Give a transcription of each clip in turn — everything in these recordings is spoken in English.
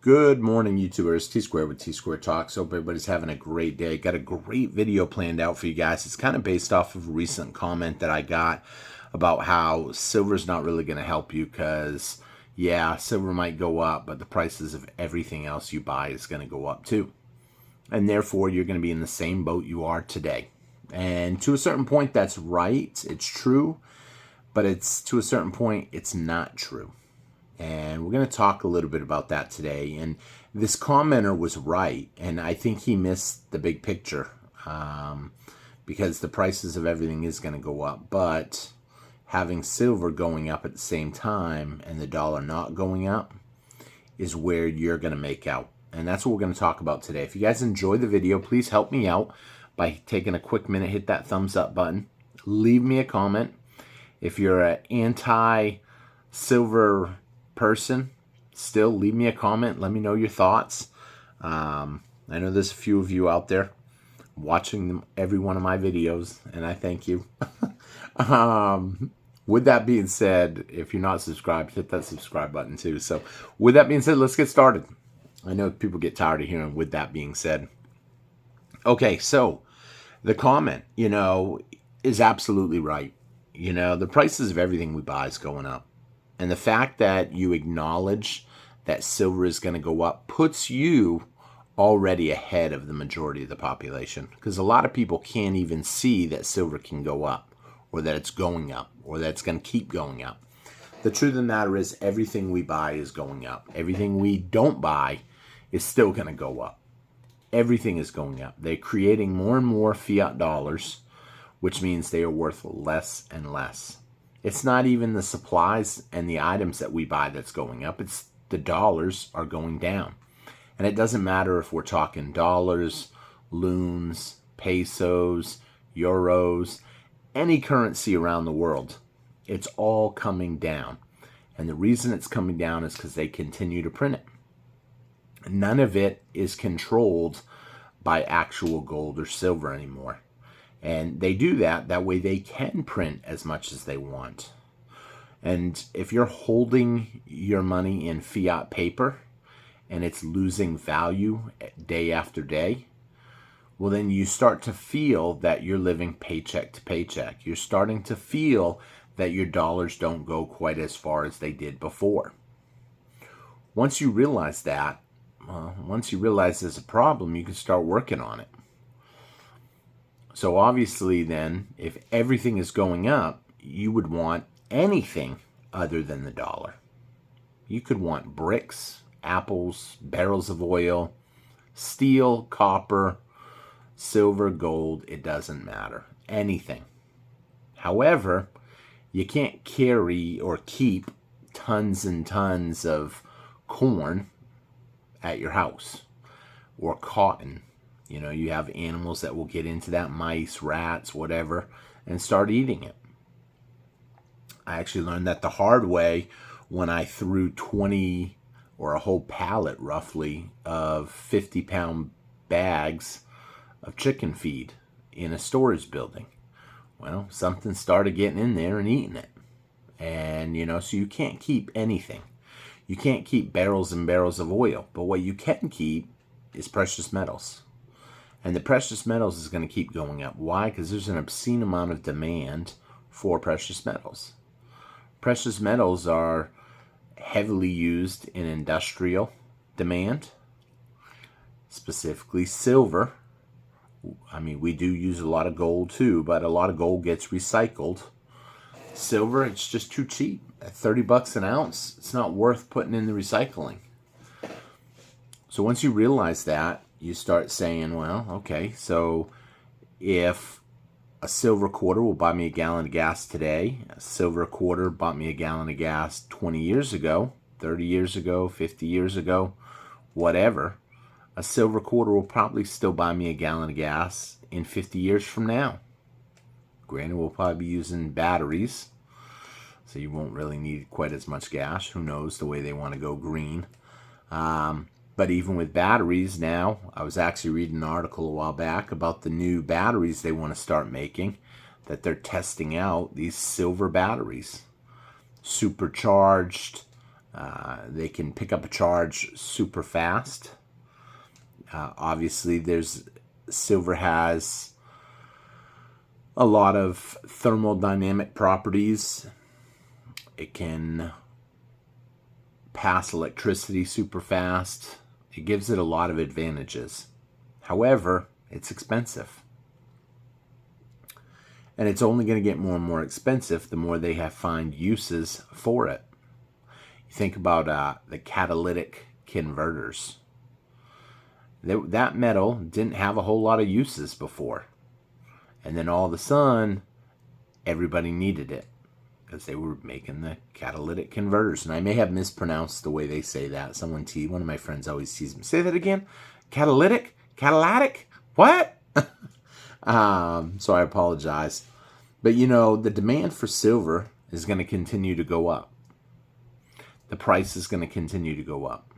Good morning, YouTubers. T-Squared with T-Squared Talks. Hope everybody's having a great day. Got a great video planned out for you guys. It's kind of based off of a recent comment that I got about how silver's not really going to help you because, yeah, silver might go up, but the prices of everything else you buy is going to go up too. And therefore, you're going to be in the same boat you are today. And to a certain point, that's right. It's true. But it's to a certain point, it's not true. And we're going to talk a little bit about that today. And this commenter was right. And I think he missed the big picture because the prices of everything is going to go up. But having silver going up at the same time and the dollar not going up is where you're going to make out. And that's what we're going to talk about today. If you guys enjoy the video, please help me out by taking a quick minute, hit that thumbs up button. Leave me a comment. If you're an anti-silver person, still leave me a comment. Let me know your thoughts. I know there's a few of you out there watching every one of my videos, and I thank you. With that being said, if you're not subscribed, hit that subscribe button too. So with that being said, let's get started. I know people get tired of hearing with that being said. Okay, so the comment, is absolutely right. The prices of everything we buy is going up. And the fact that you acknowledge that silver is going to go up puts you already ahead of the majority of the population. Because a lot of people can't even see that silver can go up, or that it's going up, or that it's going to keep going up. The truth of the matter is everything we buy is going up. Everything we don't buy is still going to go up. Everything is going up. They're creating more and more fiat dollars, which means they are worth less and less. It's not even the supplies and the items that we buy that's going up. It's the dollars are going down. And it doesn't matter if we're talking dollars, loons, pesos, euros, any currency around the world. It's all coming down. And the reason it's coming down is because they continue to print it. None of it is controlled by actual gold or silver anymore. And they do that way they can print as much as they want. And if you're holding your money in fiat paper and it's losing value day after day, well, then you start to feel that you're living paycheck to paycheck. You're starting to feel that your dollars don't go quite as far as they did before. Once you realize that, once you realize there's a problem, you can start working on it. So obviously then, if everything is going up, you would want anything other than the dollar. You could want bricks, apples, barrels of oil, steel, copper, silver, gold, it doesn't matter. Anything. However, you can't carry or keep tons and tons of corn at your house or cotton. You have animals that will get into that, mice, rats, whatever, and start eating it. I actually learned that the hard way when I threw 20 or a whole pallet roughly of 50-pound bags of chicken feed in a storage building. Well, something started getting in there and eating it. And, so you can't keep anything. You can't keep barrels and barrels of oil. But what you can keep is precious metals. And the precious metals is going to keep going up. Why? Because there's an obscene amount of demand for precious metals. Precious metals are heavily used in industrial demand, specifically silver. I mean, we do use a lot of gold too, but a lot of gold gets recycled. Silver, it's just too cheap. At 30 bucks an ounce, it's not worth putting in the recycling. So once you realize that, you start saying, well, okay, so if a silver quarter will buy me a gallon of gas today, a silver quarter bought me a gallon of gas 20 years ago, 30 years ago, 50 years ago, whatever, a silver quarter will probably still buy me a gallon of gas in 50 years from now. Granted, we'll probably be using batteries, so you won't really need quite as much gas. Who knows, the way they want to go green. But even with batteries now, I was actually reading an article a while back about the new batteries they want to start making, that they're testing out these silver batteries. Supercharged, They can pick up a charge super fast. Obviously, silver has a lot of thermodynamic properties. It can pass electricity super fast. It gives it a lot of advantages. However, it's expensive. And it's only going to get more and more expensive the more they find uses for it. You think about the catalytic converters. That metal didn't have a whole lot of uses before. And then all of a sudden, everybody needed it because they were making the catalytic converters. And I may have mispronounced the way they say that. One of my friends always teases me. Say that again? Catalytic? Catalytic? What? So I apologize. But the demand for silver is going to continue to go up. The price is going to continue to go up.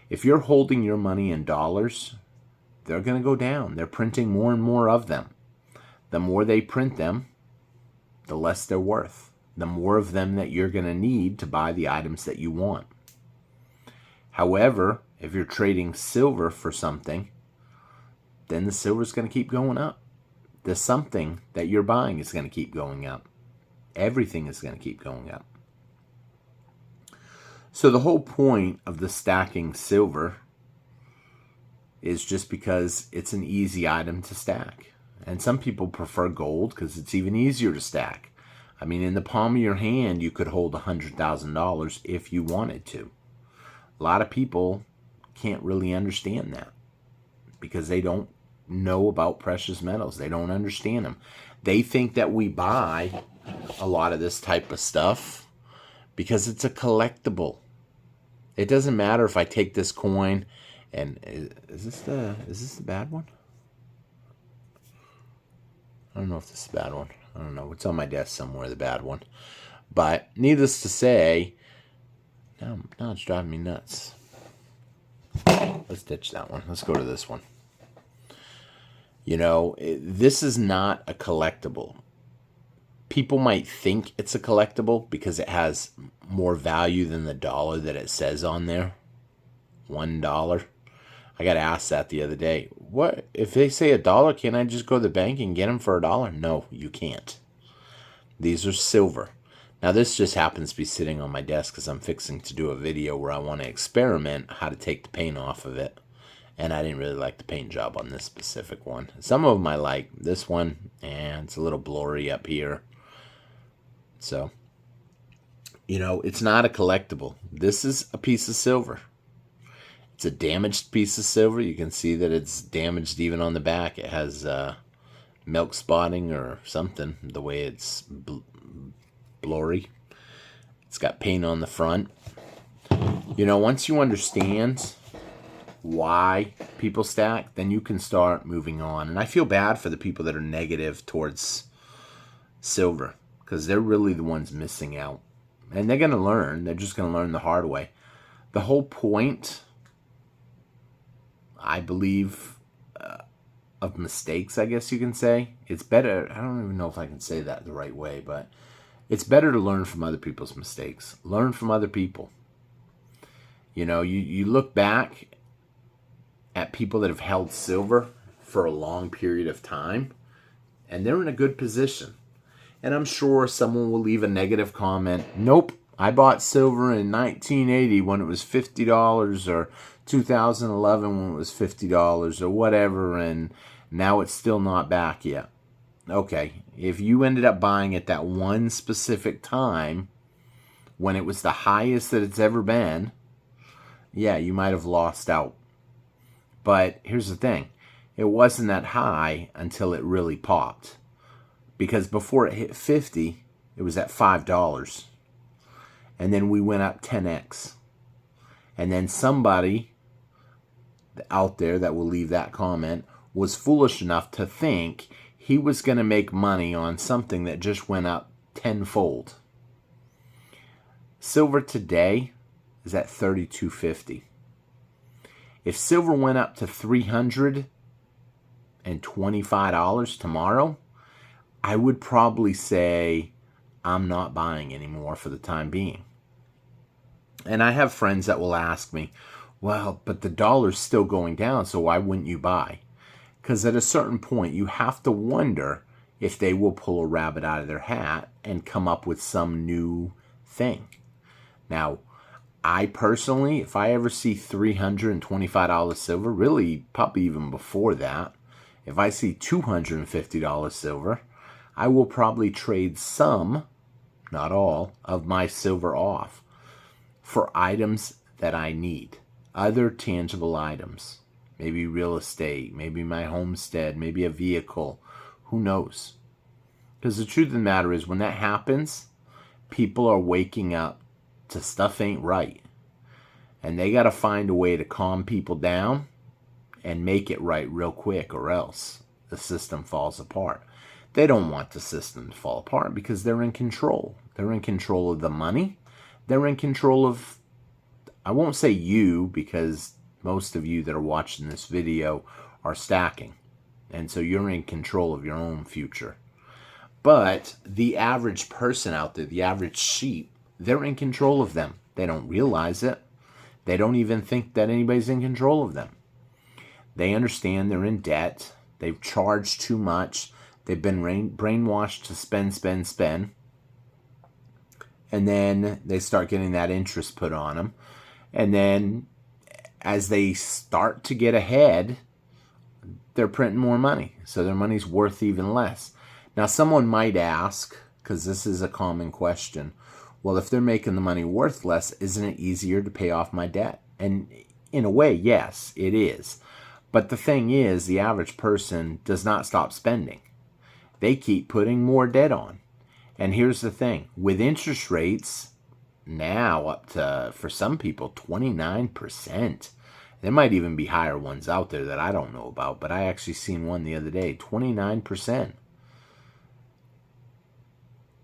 If you're holding your money in dollars, they're going to go down. They're printing more and more of them. The more they print them, the less they're worth. The more of them that you're going to need to buy the items that you want. However, if you're trading silver for something, then the silver is going to keep going up. The something that you're buying is going to keep going up. Everything is going to keep going up. So the whole point of the stacking silver is just because it's an easy item to stack. And some people prefer gold because it's even easier to stack. I mean, in the palm of your hand, you could hold $100,000 if you wanted to. A lot of people can't really understand that because they don't know about precious metals. They don't understand them. They think that we buy a lot of this type of stuff because it's a collectible. It doesn't matter if I take this coin and is this the bad one? I don't know if this is the bad one. I don't know. It's on my desk somewhere, the bad one. But needless to say, now it's driving me nuts. Let's ditch that one. Let's go to this one. This is not a collectible. People might think it's a collectible because it has more value than the dollar that it says on there. $1. I got asked that the other day. What if they say $1? Can't I just go to the bank and get them for $1? No, you can't. These are silver. Now this just happens to be sitting on my desk because I'm fixing to do a video where I want to experiment how to take the paint off of it. And I didn't really like the paint job on this specific one. Some of them I like. This one, and it's a little blurry up here. So, it's not a collectible. This is a piece of silver. It's a damaged piece of silver. You can see that it's damaged even on the back. It has milk spotting or something, the way it's blurry. It's got paint on the front. Once you understand why people stack, then you can start moving on. And I feel bad for the people that are negative towards silver because they're really the ones missing out. And they're going to learn. They're just going to learn the hard way. The whole point, I believe, of mistakes, I guess you can say, it's better. I don't even know if I can say that the right way, but it's better to learn from other people's mistakes. Learn from other people. You look back at people that have held silver for a long period of time, and they're in a good position. And I'm sure someone will leave a negative comment. Nope, I bought silver in 1980 when it was $50, or 2011 when it was $50, or whatever, and now it's still not back yet. Okay, if you ended up buying at that one specific time when it was the highest that it's ever been, yeah, you might have lost out. But here's the thing. It wasn't that high until it really popped. Because before it hit 50, it was at $5. And then we went up 10x. And then somebody out there that will leave that comment was foolish enough to think he was going to make money on something that just went up tenfold. Silver today is at $32.50. If silver went up to $325 tomorrow, I would probably say I'm not buying anymore for the time being. And I have friends that will ask me, well, but the dollar's still going down, so why wouldn't you buy? Because at a certain point, you have to wonder if they will pull a rabbit out of their hat and come up with some new thing. Now, I personally, if I ever see $325 silver, really probably even before that, if I see $250 silver, I will probably trade some, not all, of my silver off for items that I need, other tangible items, maybe real estate, maybe my homestead, maybe a vehicle, who knows? Because the truth of the matter is, when that happens, people are waking up to stuff ain't right. And they got to find a way to calm people down and make it right real quick, or else the system falls apart. They don't want the system to fall apart because they're in control. They're in control of the money. They're in control of, I won't say you, because most of you that are watching this video are stacking. And so you're in control of your own future. But the average person out there, the average sheep, they're in control of them. They don't realize it. They don't even think that anybody's in control of them. They understand they're in debt. They've charged too much. They've been brainwashed to spend. And then they start getting that interest put on them. And then as they start to get ahead, they're printing more money. So their money's worth even less. Now, someone might ask, because this is a common question, well, if they're making the money worth less, isn't it easier to pay off my debt? And in a way, yes, it is. But the thing is, the average person does not stop spending. They keep putting more debt on. And here's the thing. With interest rates now up to, for some people, 29%. There might even be higher ones out there that I don't know about, but I actually seen one the other day, 29%.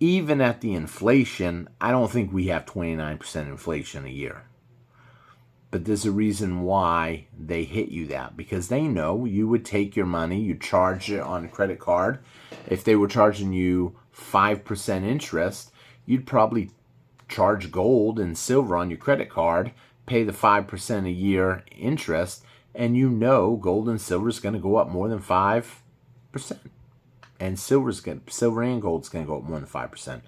Even at the inflation, I don't think we have 29% inflation a year. But there's a reason why they hit you that. Because they know you would take your money, you charge it on a credit card. If they were charging you 5% interest, you'd probably charge gold and silver on your credit card, pay the 5% a year interest, and you know gold and silver is going to go up more than 5%. And silver and gold is going to go up more than 5%.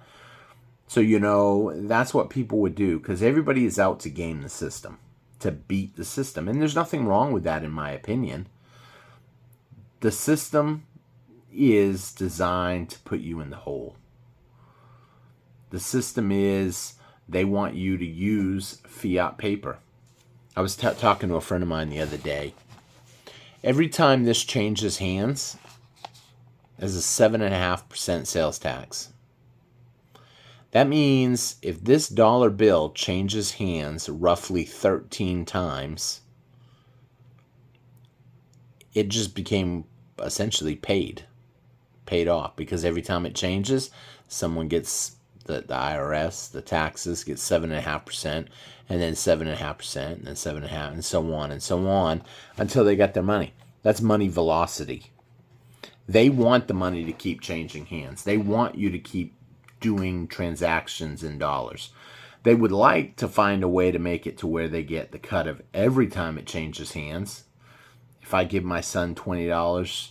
So, you know, that's what people would do, because everybody is out to game the system, to beat the system. And there's nothing wrong with that, in my opinion. The system is designed to put you in the hole. The system is, they want you to use fiat paper. I was talking to a friend of mine the other day. Every time this changes hands, there's a 7.5% sales tax. That means if this dollar bill changes hands roughly 13 times, it just became essentially paid off, because every time it changes, someone gets, the IRS, the taxes, get 7.5%, and then 7.5%, and then 7.5%, and so on, until they get their money. That's money velocity. They want the money to keep changing hands. They want you to keep doing transactions in dollars. They would like to find a way to make it to where they get the cut of every time it changes hands. If I give my son $20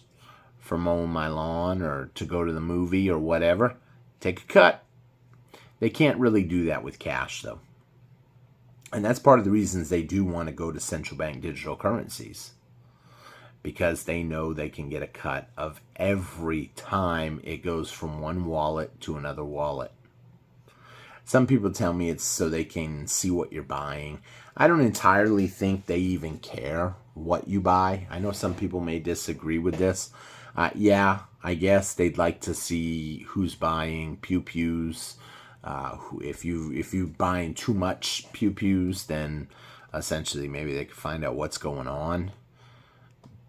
for mowing my lawn or to go to the movie or whatever, take a cut. They can't really do that with cash, though. And that's part of the reasons they do want to go to central bank digital currencies, because they know they can get a cut of every time it goes from one wallet to another wallet. Some people tell me it's so they can see what you're buying. I don't entirely think they even care what you buy. I know some people may disagree with this. Yeah, I guess they'd like to see who's buying pew-pews. If you buying too much pew-pews, then essentially maybe they can find out what's going on.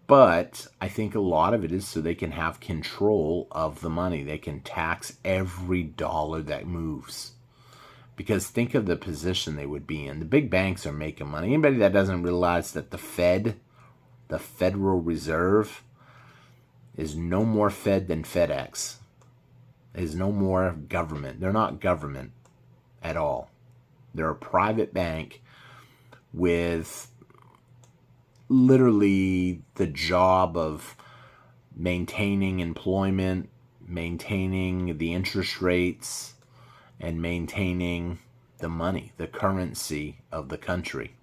But I think a lot of it is so they can have control of the money. They can tax every dollar that moves. Because think of the position they would be in. The big banks are making money. Anybody that doesn't realize that the Fed, the Federal Reserve, is no more Fed than FedEx. Is no more government. They're not government at all. They're a private bank with literally the job of maintaining employment, maintaining the interest rates, and maintaining the money, the currency of the country.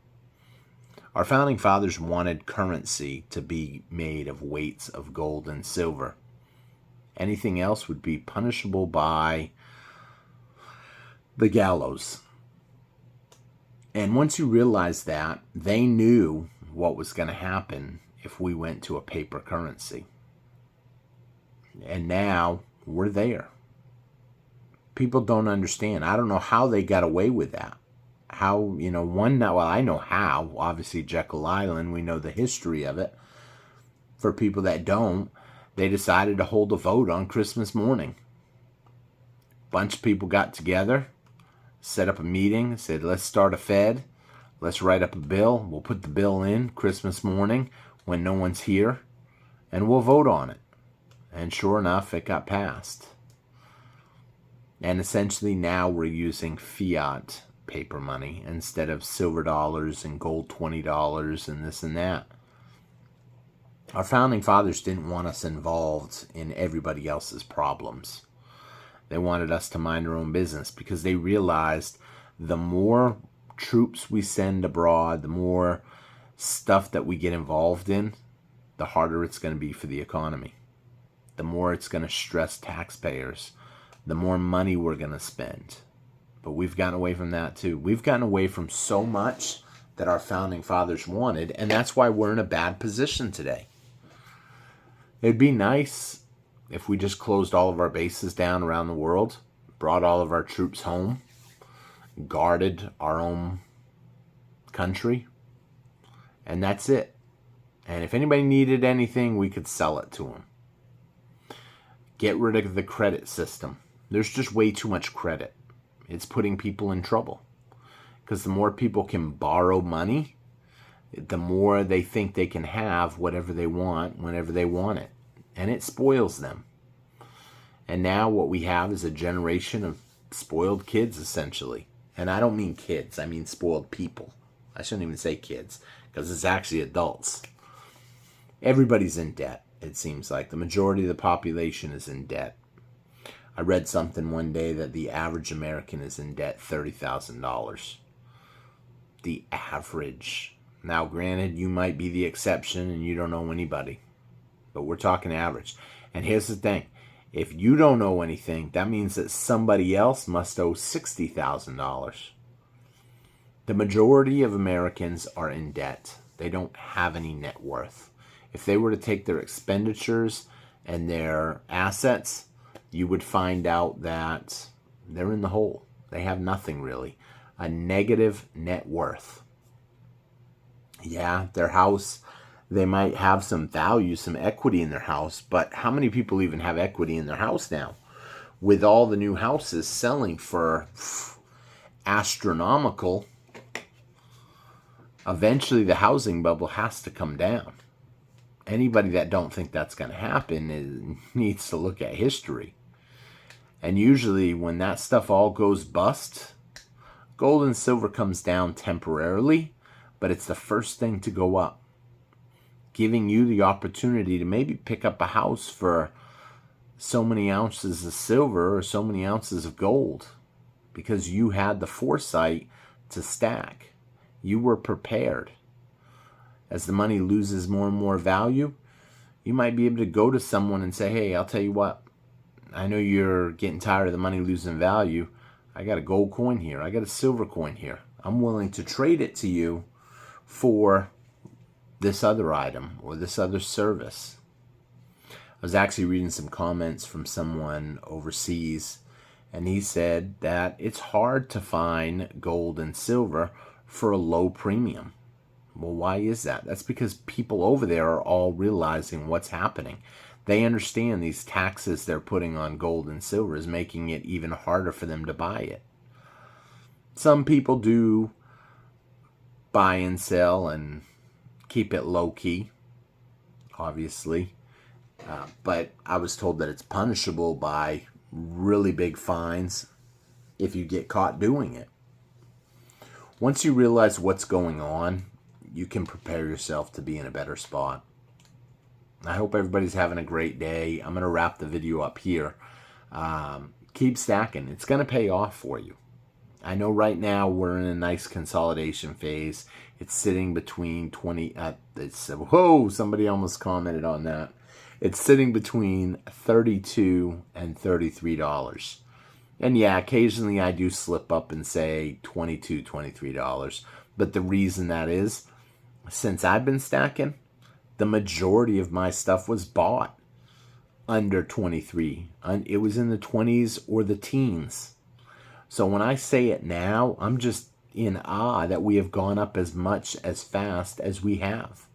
Our founding fathers wanted currency to be made of weights of gold and silver. Anything else would be punishable by the gallows. And once you realize that, they knew what was going to happen if we went to a paper currency. And now we're there. People don't understand. I don't know how they got away with that. How, I know how. Obviously, Jekyll Island, we know the history of it. For people that don't, they decided to hold a vote on Christmas morning. Bunch of people got together, set up a meeting, said, let's start a Fed. Let's write up a bill. We'll put the bill in Christmas morning when no one's here, and we'll vote on it. And sure enough, it got passed. And essentially now we're using fiat paper money instead of silver dollars and gold $20 and this and that. Our founding fathers didn't want us involved in everybody else's problems. They wanted us to mind our own business because they realized the more troops we send abroad, the more stuff that we get involved in, the harder it's going to be for the economy. The more it's going to stress taxpayers, the more money we're going to spend. But we've gotten away from that too. We've gotten away from so much that our founding fathers wanted, and that's why we're in a bad position today. It'd be nice if we just closed all of our bases down around the world, brought all of our troops home, guarded our own country, and that's it. And if anybody needed anything, we could sell it to them. Get rid of the credit system. There's just way too much credit. It's putting people in trouble. Because the more people can borrow money, the more they think they can have whatever they want whenever they want it. And it spoils them. And now what we have is a generation of spoiled kids, essentially. And I don't mean kids, I mean spoiled people. I shouldn't even say kids, because it's actually adults. Everybody's in debt, it seems like. The majority of the population is in debt. I read something one day that the average American is in debt $30,000. The average. Now, granted, you might be the exception and you don't know anybody. But we're talking average. And here's the thing. If you don't know anything, that means that somebody else must owe $60,000. The majority of Americans are in debt. They don't have any net worth. If they were to take their expenditures and their assets, you would find out that they're in the hole. They have nothing really. A negative net worth. Yeah, their house, they might have some value, some equity in their house, but how many people even have equity in their house now? With all the new houses selling for astronomical, eventually the housing bubble has to come down. Anybody that don't think that's going to happen needs to look at history. And usually when that stuff all goes bust, gold and silver comes down temporarily, but it's the first thing to go up, giving you the opportunity to maybe pick up a house for so many ounces of silver or so many ounces of gold because you had the foresight to stack. You were prepared. As the money loses more and more value, you might be able to go to someone and say, hey, I'll tell you what, I know you're getting tired of the money losing value. I got a gold coin here. I got a silver coin here. I'm willing to trade it to you for this other item or this other service. I was actually reading some comments from someone overseas, and he said that it's hard to find gold and silver for a low premium. Well, why is that? That's because people over there are all realizing what's happening. They understand these taxes they're putting on gold and silver is making it even harder for them to buy it. Some people do buy and sell and keep it low-key, obviously. But I was told that it's punishable by really big fines if you get caught doing it. Once you realize what's going on, you can prepare yourself to be in a better spot. I hope everybody's having a great day. I'm going to wrap the video up here. Keep stacking. It's going to pay off for you. I know right now we're in a nice consolidation phase. It's sitting between 20... whoa, somebody almost commented on that. It's sitting between $32 and $33. And yeah, occasionally I do slip up and say $22, $23. But the reason that is, since I've been stacking, the majority of my stuff was bought under 23. It was in the 20s or the teens. So when I say it now, I'm just in awe that we have gone up as much as fast as we have.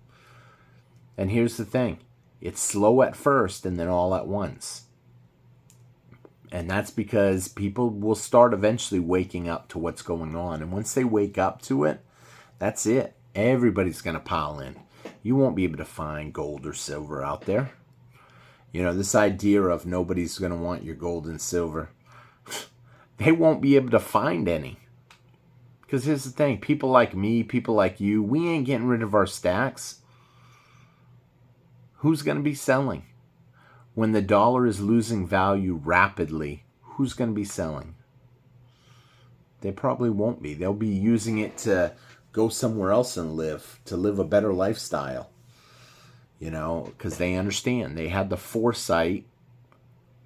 And here's the thing. It's slow at first and then all at once. And that's because people will start eventually waking up to what's going on. And once they wake up to it, that's it. Everybody's going to pile in. You won't be able to find gold or silver out there. You know, this idea of nobody's going to want your gold and silver, they won't be able to find any. Because here's the thing. People like me, people like you, we ain't getting rid of our stacks. Who's going to be selling? When the dollar is losing value rapidly, who's going to be selling? They probably won't be. They'll be using it to go somewhere else and live, to live a better lifestyle. You know, because they understand. They had the foresight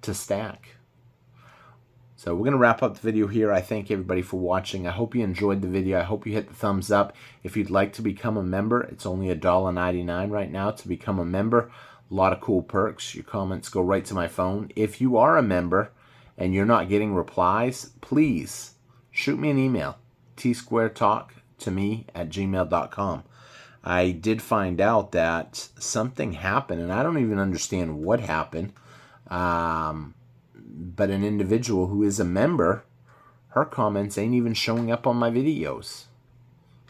to stack. So we're going to wrap up the video here. I thank everybody for watching. I hope you enjoyed the video. I hope you hit the thumbs up. If you'd like to become a member, it's only $1.99 right now to become a member. A lot of cool perks. Your comments go right to my phone. If you are a member and you're not getting replies, please shoot me an email. tsquaretalk@gmail.com. I did find out that something happened, and I don't even understand what happened. But an individual who is a member, her comments ain't even showing up on my videos.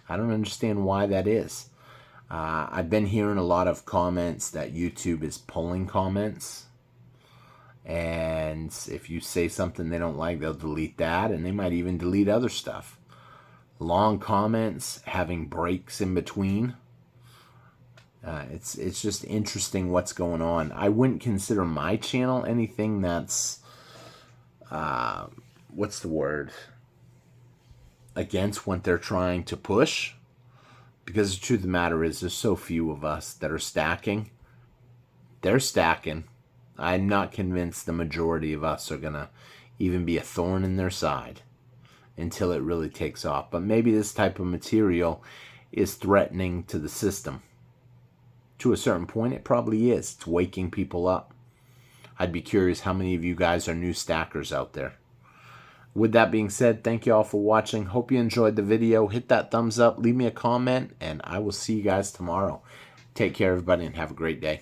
I don't understand why that is. I've been hearing a lot of comments that YouTube is pulling comments. And if you say something they don't like, they'll delete that. And they might even delete other stuff. Long comments, having breaks in between. It's just interesting what's going on. I wouldn't consider my channel anything that's, what's the word? Against what they're trying to push. Because the truth of the matter is, there's so few of us that are stacking. They're stacking. I'm not convinced the majority of us are going to even be a thorn in their side until it really takes off. But maybe this type of material is threatening to the system. To a certain point, it probably is. It's waking people up. I'd be curious how many of you guys are new stackers out there. With that being said, thank you all for watching. Hope you enjoyed the video. Hit that thumbs up, leave me a comment, and I will see you guys tomorrow. Take care, everybody, and have a great day.